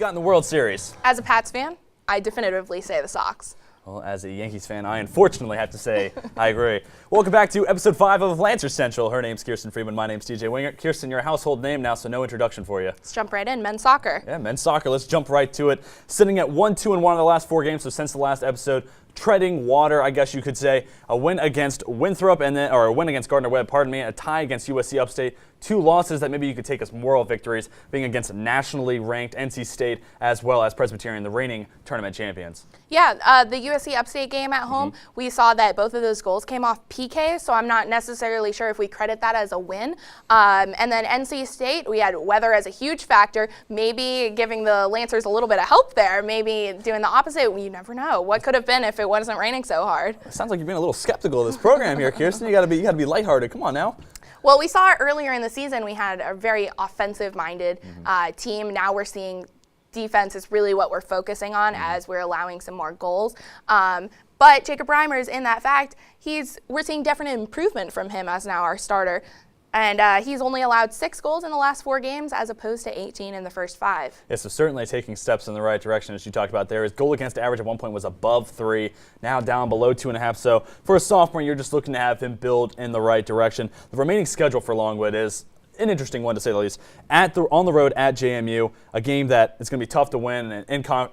got in the World Series? As a Pats fan, I definitively say the Sox. Well, as a Yankees fan, I unfortunately have to say I agree. Welcome back to episode 5 of Lancer Central. Her name's Kirsten Freeman. My name's TJ Winger. Kirsten, you're a household name now, so no introduction for you. Let's jump right in. Men's soccer. Yeah, men's soccer. Let's jump right to it. Sitting at 1-2-1 in the last 4 games, so since the last episode, treading water, I guess you could say. A win against Winthrop or a win against Gardner-Webb, pardon me, a tie against USC Upstate. 2 losses that maybe you could take as moral victories, being against nationally ranked NC State as well as Presbyterian, the reigning tournament champions. Yeah, the USC Upstate game at home, we saw that both of those goals came off PK, so I'm not necessarily sure if we credit that as a win. And then NC State, we had weather as a huge factor, maybe giving the Lancers a little bit of help there, maybe doing the opposite. You never know. What could have been if it wasn't raining so hard? It sounds like you're being a little skeptical of this program here, Kirsten. You got to be lighthearted. Come on now. Well, we saw earlier in the season we had a very offensive-minded team. Now we're seeing defense is really what we're focusing on as we're allowing some more goals. But Jacob Reimers, in that fact, we're seeing definite improvement from him as now our starter. And he's only allowed 6 goals in the last 4 games as opposed to 18 in the first 5. Yeah, so certainly taking steps in the right direction, as you talked about there. His goal against average at one point was above 3, now down below 2.5. So for a sophomore, you're just looking to have him build in the right direction. The remaining schedule for Longwood is an interesting one, to say the least. On the road at JMU, a game that is going to be tough to win, an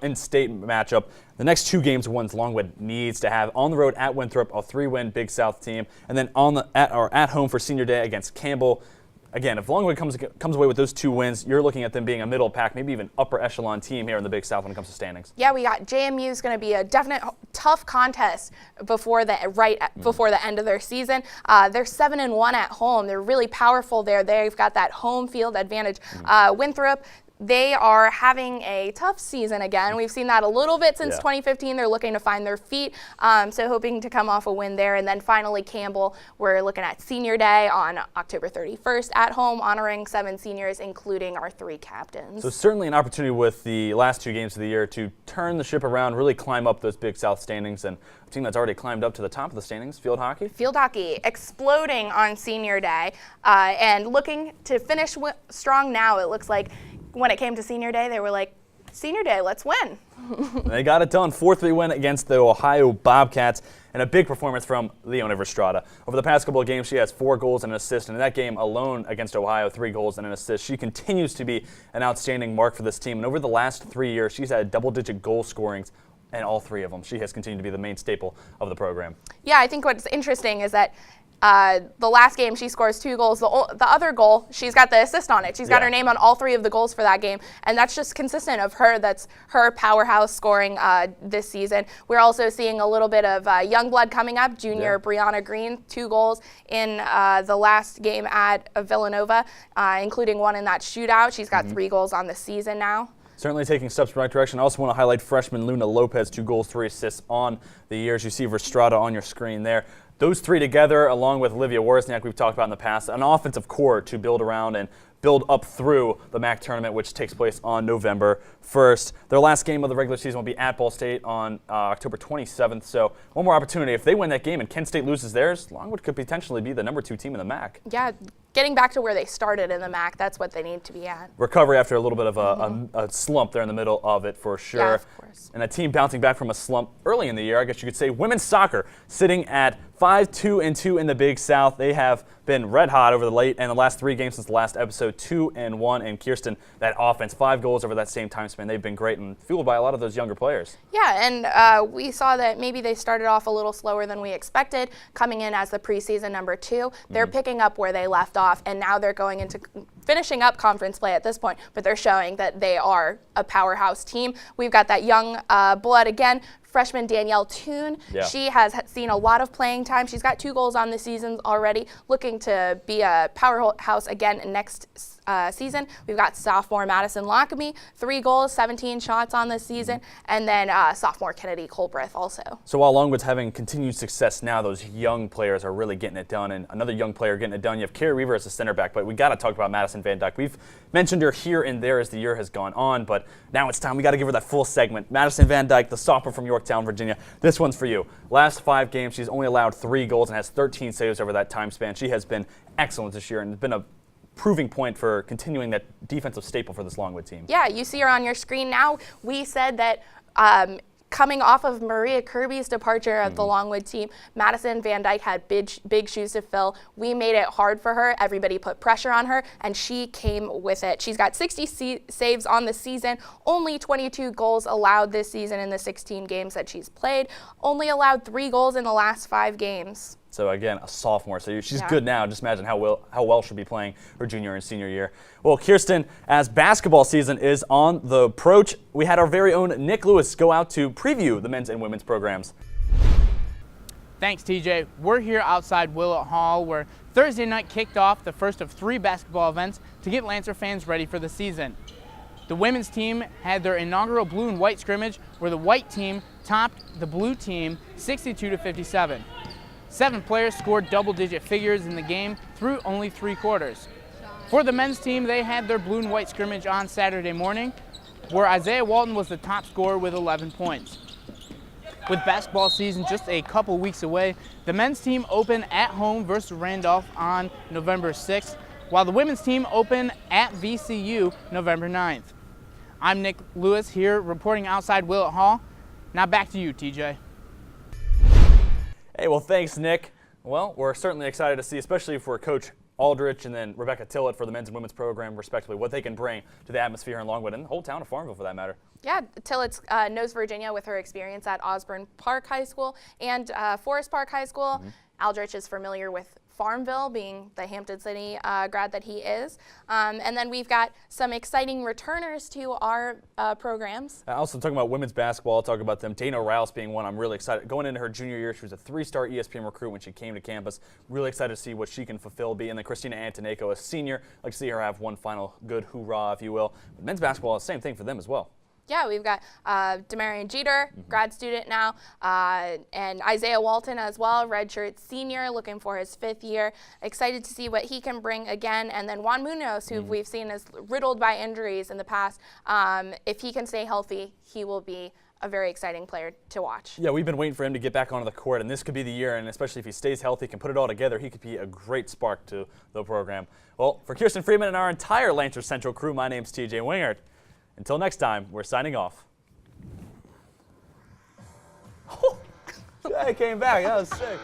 in-state matchup. The next 2 games are ones Longwood needs to have. On the road at Winthrop, a 3-win Big South team, and then at home for Senior Day against Campbell. Again, if Longwood comes away with those 2 wins, you're looking at them being a middle pack, maybe even upper echelon team here in the Big South when it comes to standings. Yeah, we got JMU's going to be a definite tough contest before the end of their season. They're 7-1 at home. They're really powerful there. They've got that home field advantage. Winthrop, they are having a tough season again. We've seen that a little bit since 2015. They're looking to find their feet, so hoping to come off a win there. And then finally Campbell, we're looking at Senior Day on October 31st at home, honoring 7 seniors, including our 3 captains. So certainly an opportunity with the last 2 games of the year to turn the ship around, really climb up those Big South standings. And a team that's already climbed up to the top of the standings, field hockey. Field hockey exploding on Senior Day and looking to finish strong now. It looks like when it came to Senior Day, they were like, Senior Day, let's win. They got it done. 4-3 win against the Ohio Bobcats, and a big performance from Leona Verstrada. Over the past couple of games, she has 4 goals and an assist, and in that game alone against Ohio, 3 goals and an assist. She continues to be an outstanding mark for this team, and over the last 3 years, she's had double-digit goal scorings, and all 3 of them. She has continued to be the main staple of the program. Yeah, I think what's interesting is that the last game, she scores 2 goals. The other goal, she's got the assist on it. She's got her name on all 3 of the goals for that game, and that's just consistent of her. That's her powerhouse scoring this season. We're also seeing a little bit of young blood coming up. Junior Brianna Green, 2 goals in the last game at Villanova, including 1 in that shootout. She's got 3 goals on the season now. Certainly taking steps in the right direction. I also want to highlight freshman Luna Lopez, 2 goals, 3 assists on the year. As you see Verstrada on your screen there. Those 3 together, along with Olivia Worsniak, we've talked about in the past, an offensive core to build around and build up through the MAC tournament, which takes place on November 1st. Their last game of the regular season will be at Ball State on October 27th. So one more opportunity. If they win that game and Kent State loses theirs, Longwood could potentially be the number 2 team in the MAC. Yeah, getting back to where they started in the MAC, that's what they need to be at. Recovery after a little bit of a slump there in the middle of it, for sure. Yeah, of course. And a team bouncing back from a slump early in the year, I guess you could say. Women's soccer sitting at 5-2-2 in the Big South. They have been red hot over the last 3 games since the last episode, 2-1. And Kirsten, that offense, 5 goals over that same time span. They've been great and fueled by a lot of those younger players. Yeah, and we saw that maybe they started off a little slower than we expected, coming in as the preseason number 2. They're picking up where they left off, and now they're going into finishing up conference play at this point, but they're showing that they are a powerhouse team. We've got that young blood again. Freshman Danielle Wooten, she has seen a lot of playing time. She's got 2 goals on the season already, looking to be a powerhouse again next season. We've got sophomore Madison Lockamy, 3 goals, 17 shots on this season, and then sophomore Kennedy Colbreth also. So while Longwood's having continued success now, those young players are really getting it done, and another young player getting it done. You have Carrie Weaver as a center back, but we got to talk about Madison Van Dijk. We've mentioned her here and there as the year has gone on, but now it's time. We got to give her that full segment. Madison Van Dijk, the sophomore from Yorktown, Virginia. This one's for you. Last 5 games, she's only allowed 3 goals and has 13 saves over that time span. She has been excellent this year and has been a proving point for continuing that defensive staple for this Longwood team. Yeah, you see her on your screen now. We said that coming off of Maria Kirby's departure of the Longwood team, Madison Van Dijk had big shoes to fill. We made it hard for her. Everybody put pressure on her, and she came with it. She's got 60 saves on the season, only 22 goals allowed this season in the 16 games that she's played, only allowed 3 goals in the last 5 games. So again, a sophomore, so she's good now. Just imagine how well she'll be playing her junior and senior year. Well, Kirsten, as basketball season is on the approach, we had our very own Nick Lewis go out to preview the men's and women's programs. Thanks, TJ. We're here outside Willett Hall, where Thursday night kicked off the first of 3 basketball events to get Lancer fans ready for the season. The women's team had their inaugural blue and white scrimmage, where the white team topped the blue team 62-57. 7 players scored double-digit figures in the game through only 3 quarters. For the men's team, they had their blue and white scrimmage on Saturday morning, where Isaiah Walton was the top scorer with 11 points. With basketball season just a couple weeks away, the men's team opened at home versus Randolph on November 6th, while the women's team opened at VCU November 9th. I'm Nick Lewis here reporting outside Willett Hall. Now back to you, TJ. Hey, well, thanks, Nick. Well, we're certainly excited to see, especially for Coach Aldrich and then Rebecca Tillett for the men's and women's program, respectively, what they can bring to the atmosphere in Longwood and the whole town of Farmville, for that matter. Yeah, Tillett knows Virginia with her experience at Osborne Park High School and Forest Park High School. Aldrich is familiar with Farmville, being the Hampton City grad that he is. And then we've got some exciting returners to our programs. Also talking about women's basketball, I'll talk about them. Dana Rouse being one I'm really excited. Going into her junior year, she was a 3-star ESPN recruit when she came to campus. Really excited to see what she can fulfill, be. And then Christina Antoneko, a senior. I'd like to see her have one final good hoorah, if you will. But men's basketball is the same thing for them as well. Yeah, we've got Demarion Jeter, grad student now, and Isaiah Walton as well, redshirt senior, looking for his 5th year. Excited to see what he can bring again. And then Juan Munoz, who we've seen is riddled by injuries in the past. If he can stay healthy, he will be a very exciting player to watch. Yeah, we've been waiting for him to get back onto the court, and this could be the year, and especially if he stays healthy, can put it all together, he could be a great spark to the program. Well, for Kirsten Freeman and our entire Lancer Central crew, my name's TJ Wingert. Until next time, we're signing off. Yeah, I came back. That was sick.